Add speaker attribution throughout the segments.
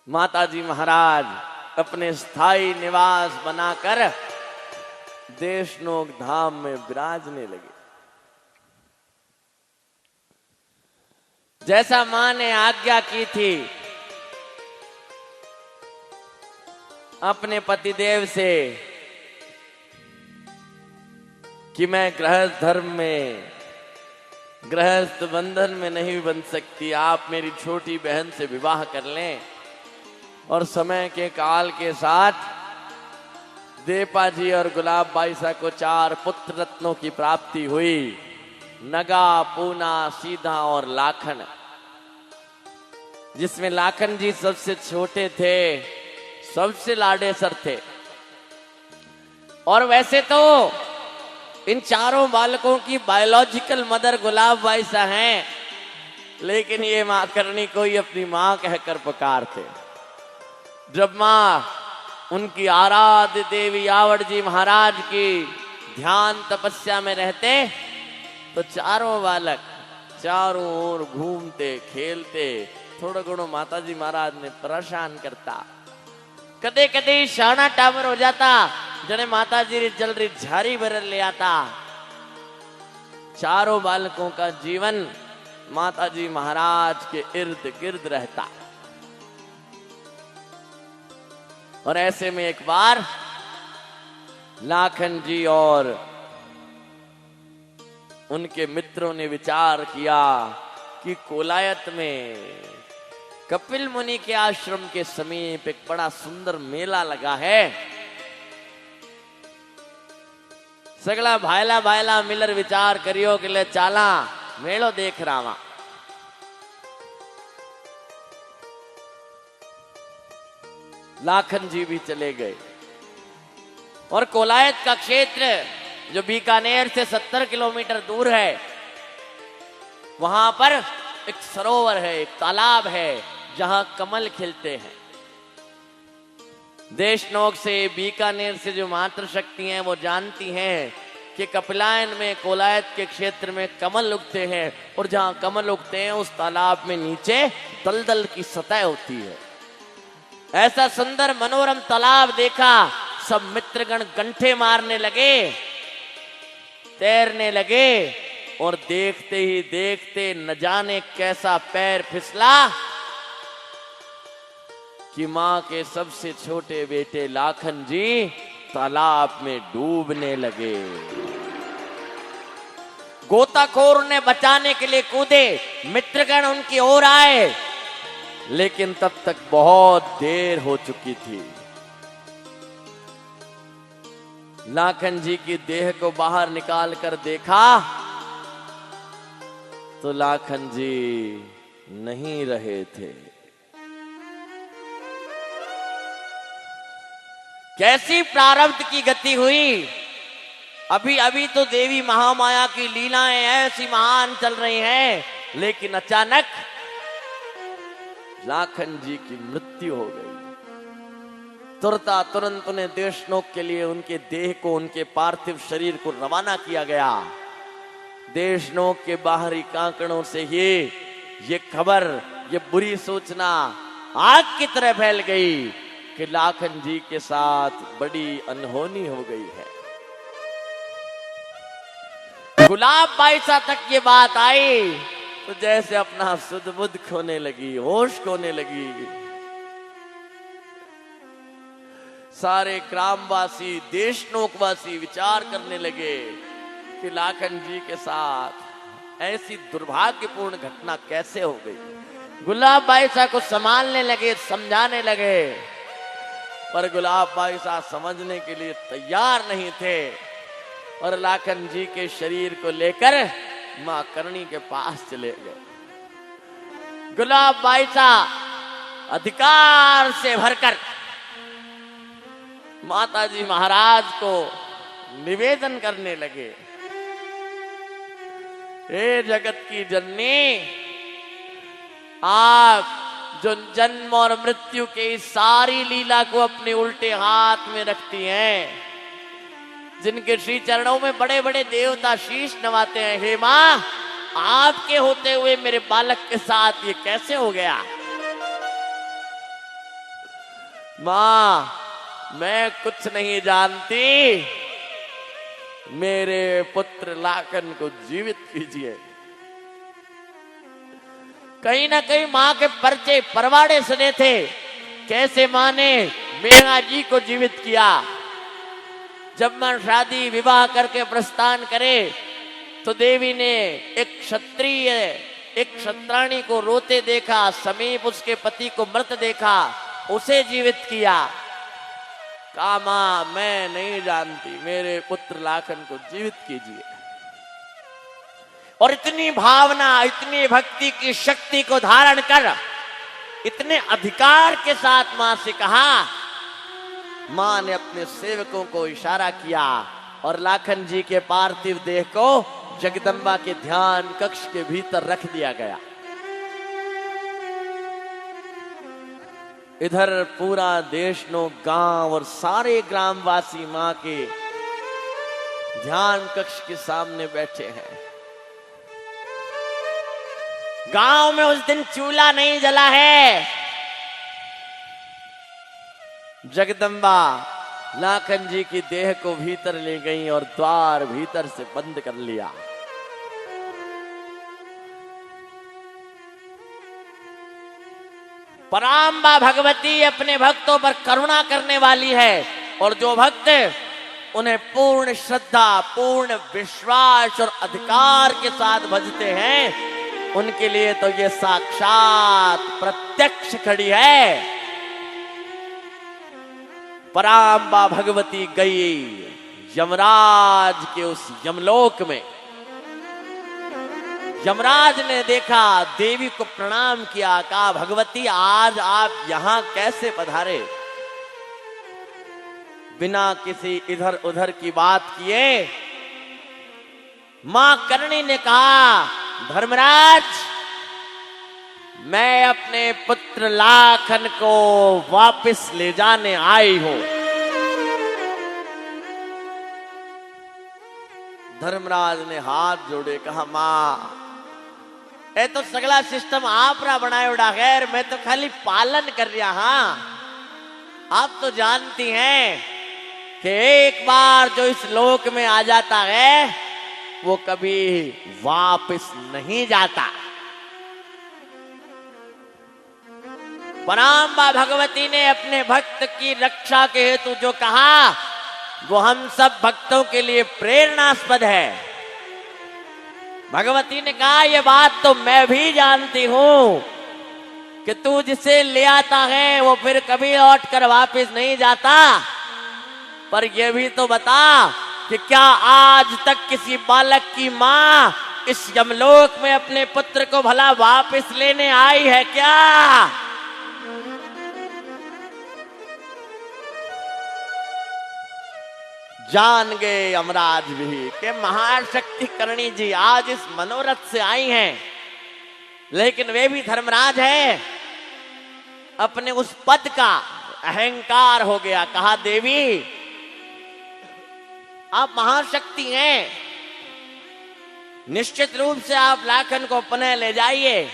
Speaker 1: माताजी महाराज अपने स्थायी निवास बनाकर देशनोक धाम में विराजने लगे। जैसा मां ने आज्ञा की थी अपने पतिदेव से कि मैं गृहस्थ धर्म में, गृहस्थ बंधन में नहीं बन सकती, आप मेरी छोटी बहन से विवाह कर लें। और समय के काल के साथ देपा जी और गुलाब बाई सा को 4 पुत्र रत्नों की प्राप्ति हुई, नगा, पूना, सीधा और लाखन, जिसमें लाखन जी सबसे छोटे थे, सबसे लाडेसर थे। और वैसे तो इन चारों बालकों की बायोलॉजिकल मदर गुलाब बाई सा हैं, लेकिन ये मां करनी को ही अपनी मां कहकर पुकारते। जब मां उनकी आराध्य देवी यावड़ जी महाराज की ध्यान तपस्या में रहते तो चारों बालक चारों ओर घूमते खेलते। थोड़ा घणो माताजी महाराज ने परेशान करता, कदे कदे शाना टावर हो जाता, जने माताजी री जल रही झारी भर ले आता। चारों बालकों का जीवन माताजी महाराज के इर्द गिर्द रहता। और ऐसे में एक बार लाखन जी और उनके मित्रों ने विचार किया कि कोलायत में कपिल मुनि के आश्रम के समीप एक बड़ा सुंदर मेला लगा है। सगला भाईला भाईला मिलर विचार करियो कि ले चाला मेलो देख रहा। लाखन जी भी चले गए और कोलायत का क्षेत्र जो बीकानेर से 70 किलोमीटर दूर है, वहां पर एक सरोवर है, एक तालाब है जहां कमल खिलते हैं। देशनोक से, बीकानेर से जो मातृशक्ति हैं वो जानती हैं कि कपिलायन में, कोलायत के क्षेत्र में कमल उगते हैं, और जहां कमल उगते हैं उस तालाब में नीचे दलदल की सतह होती है। ऐसा सुंदर मनोरम तालाब देखा, सब मित्रगण गंठे मारने लगे, तैरने लगे, और देखते ही देखते न जाने कैसा पैर फिसला कि मां के सबसे छोटे बेटे लाखन जी तालाब में डूबने लगे। गोताखोर उन्हें बचाने के लिए कूदे, मित्रगण उनकी ओर आए, लेकिन तब तक बहुत देर हो चुकी थी। लाखन जी की देह को बाहर निकाल कर देखा तो लाखन जी नहीं रहे थे। कैसी प्रारब्ध की गति हुई। अभी अभी तो देवी महामाया की लीलाएं ऐसी महान चल रही हैं, लेकिन अचानक लाखन जी की मृत्यु हो गई। तुरंत उन्हें देशनोक के लिए उनके देह को, उनके पार्थिव शरीर को रवाना किया गया। देशनोक के बाहरी कांकड़ों से ये खबर, ये बुरी सूचना आग की तरह फैल गई कि लाखन जी के साथ बड़ी अनहोनी हो गई है। गुलाब बाई सा तक ये बात आई तो जैसे अपना सुध बुध खोने लगी, होश खोने लगी। सारे ग्रामवासी, देशनोकवासी विचार करने लगे कि लाखन जी के साथ ऐसी दुर्भाग्यपूर्ण घटना कैसे हो गई। गुलाब बाई सा को संभालने लगे, समझाने लगे, पर गुलाब बाई सा समझने के लिए तैयार नहीं थे और लाखन जी के शरीर को लेकर मां करणी के पास चले गए। गुलाब बाई सा अधिकार से भरकर माताजी महाराज को निवेदन करने लगे, हे जगत की जननी, आप जो जन्म और मृत्यु के इस सारी लीला को अपने उल्टे हाथ में रखती हैं, जिनके श्री चरणों में बड़े बड़े देवता शीश नवाते हैं, हे मां, आपके होते हुए मेरे बालक के साथ ये कैसे हो गया। मां मैं कुछ नहीं जानती, मेरे पुत्र लाखन को जीवित कीजिए। कहीं ना कहीं मां के पर्चे परवाड़े सुने थे, कैसे मां ने मेघा जी को जीवित किया। जब मां शादी विवाह करके प्रस्थान करे तो देवी ने एक क्षत्रिय, एक क्षत्राणी को रोते देखा, समीप उसके पति को मृत देखा, उसे जीवित किया। कहा मां मैं नहीं जानती, मेरे पुत्र लाखन को जीवित कीजिए। और इतनी भावना, इतनी भक्ति की शक्ति को धारण कर इतने अधिकार के साथ मां से कहा। मां ने अपने सेवकों को इशारा किया और लाखन जी के पार्थिव देह को जगदम्बा के ध्यान कक्ष के भीतर रख दिया गया। इधर पूरा देश नो गांव और सारे ग्रामवासी मां के ध्यान कक्ष के सामने बैठे हैं। गांव में उस दिन चूल्हा नहीं जला है। जगदम्बा लाखन जी की देह को भीतर ले गई और द्वार भीतर से बंद कर लिया। पराम्बा भगवती अपने भक्तों पर करुणा करने वाली है, और जो भक्त उन्हें पूर्ण श्रद्धा, पूर्ण विश्वास और अधिकार के साथ भजते हैं, उनके लिए तो ये साक्षात प्रत्यक्ष खड़ी है। पराम्बा भगवती गई यमराज के उस यमलोक में। यमराज ने देखा, देवी को प्रणाम किया, कहा भगवती आज आप यहां कैसे पधारे? बिना किसी इधर उधर की बात किए मां करणी ने कहा धर्मराज मैं अपने पुत्र लाखन को वापस ले जाने आई हूं। धर्मराज ने हाथ जोड़े, कहा मां ये तो सगला सिस्टम आप ना बनाए उड़ा, खैर मैं तो खाली पालन कर रहा। हाँ आप तो जानती हैं कि एक बार जो इस लोक में आ जाता है वो कभी वापस नहीं जाता। पराम्बा भगवती ने अपने भक्त की रक्षा के हेतु जो कहा वो हम सब भक्तों के लिए प्रेरणास्पद है। भगवती ने कहा ये बात तो मैं भी जानती हूं कि तू जिसे ले आता है वो फिर कभी लौट कर वापिस नहीं जाता, पर यह भी तो बता कि क्या आज तक किसी बालक की मां इस यमलोक में अपने पुत्र को भला वापिस लेने आई है क्या? जान गए यमराज भी कि महाशक्ति करणी जी आज इस मनोरथ से आई हैं, लेकिन वे भी धर्मराज है। अपने उस पद का अहंकार हो गया। कहा देवी आप महाशक्ति हैं, निश्चित रूप से आप लाखन को पुनः ले जाइए,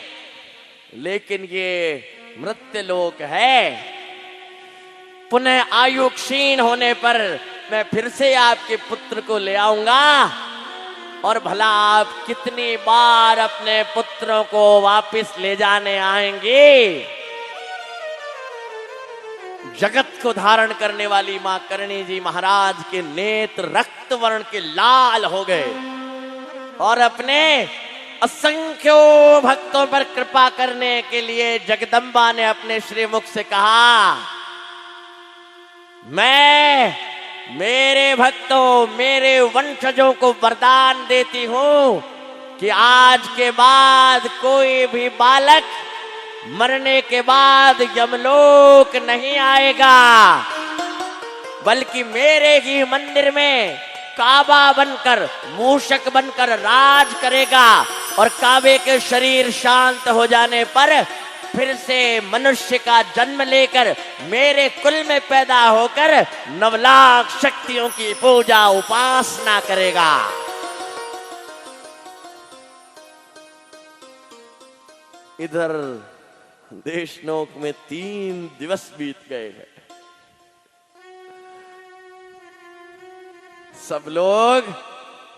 Speaker 1: लेकिन ये मृत्युलोक है, पुनः आयु क्षीण होने पर मैं फिर से आपके पुत्र को ले आऊंगा, और भला आप कितनी बार अपने पुत्रों को वापस ले जाने आएंगे? जगत को धारण करने वाली मां करणी जी महाराज के नेत्र रक्त वर्ण के लाल हो गए और अपने असंख्यो भक्तों पर कृपा करने के लिए जगदम्बा ने अपने श्रीमुख से कहा मैं मेरे भक्तों, मेरे वंशजों को वरदान देती हूं कि आज के बाद कोई भी बालक मरने के बाद यमलोक नहीं आएगा, बल्कि मेरे ही मंदिर में काबा बनकर, मूषक बनकर राज करेगा, और काबे के शरीर शांत हो जाने पर फिर से मनुष्य का जन्म लेकर मेरे कुल में पैदा होकर 9 लाख शक्तियों की पूजा उपासना करेगा। इधर देशनोक में 3 दिवस बीत गए हैं। सब लोग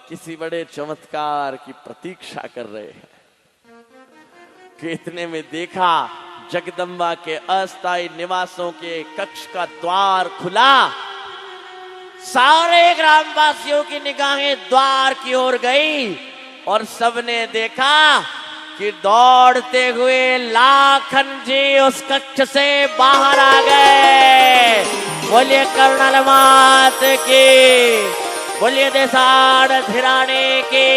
Speaker 1: किसी बड़े चमत्कार की प्रतीक्षा कर रहे हैं कि इतने में देखा जगदम्बा के अस्थायी निवासों के कक्ष का द्वार खुला। सारे ग्रामवासियों की निगाहें द्वार की ओर गई और सबने देखा कि दौड़ते हुए लाखन जी उस कक्ष से बाहर आ गए। बोलिए कर्नल मात की, बोलिए देसाड़ धिराने की।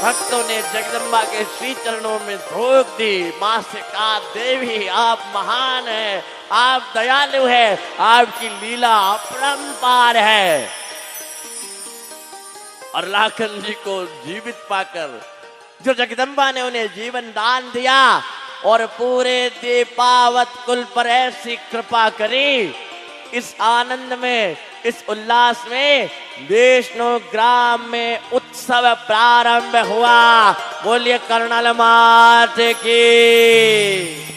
Speaker 1: भक्तों ने जगदम्बा के श्री चरणों में धोख दी। मां से कहा, देवी आप महान है, आप दयालु है, आपकी लीला अपरंपार है। और लाखन जी को जीवित पाकर जो जगदम्बा ने उन्हें जीवन दान दिया और पूरे दीपावत कुल पर ऐसी कृपा करी, इस आनंद में, इस उल्लास में विष्णु ग्राम में उत्सव प्रारंभ हुआ। बोलिए कर्नल मात की।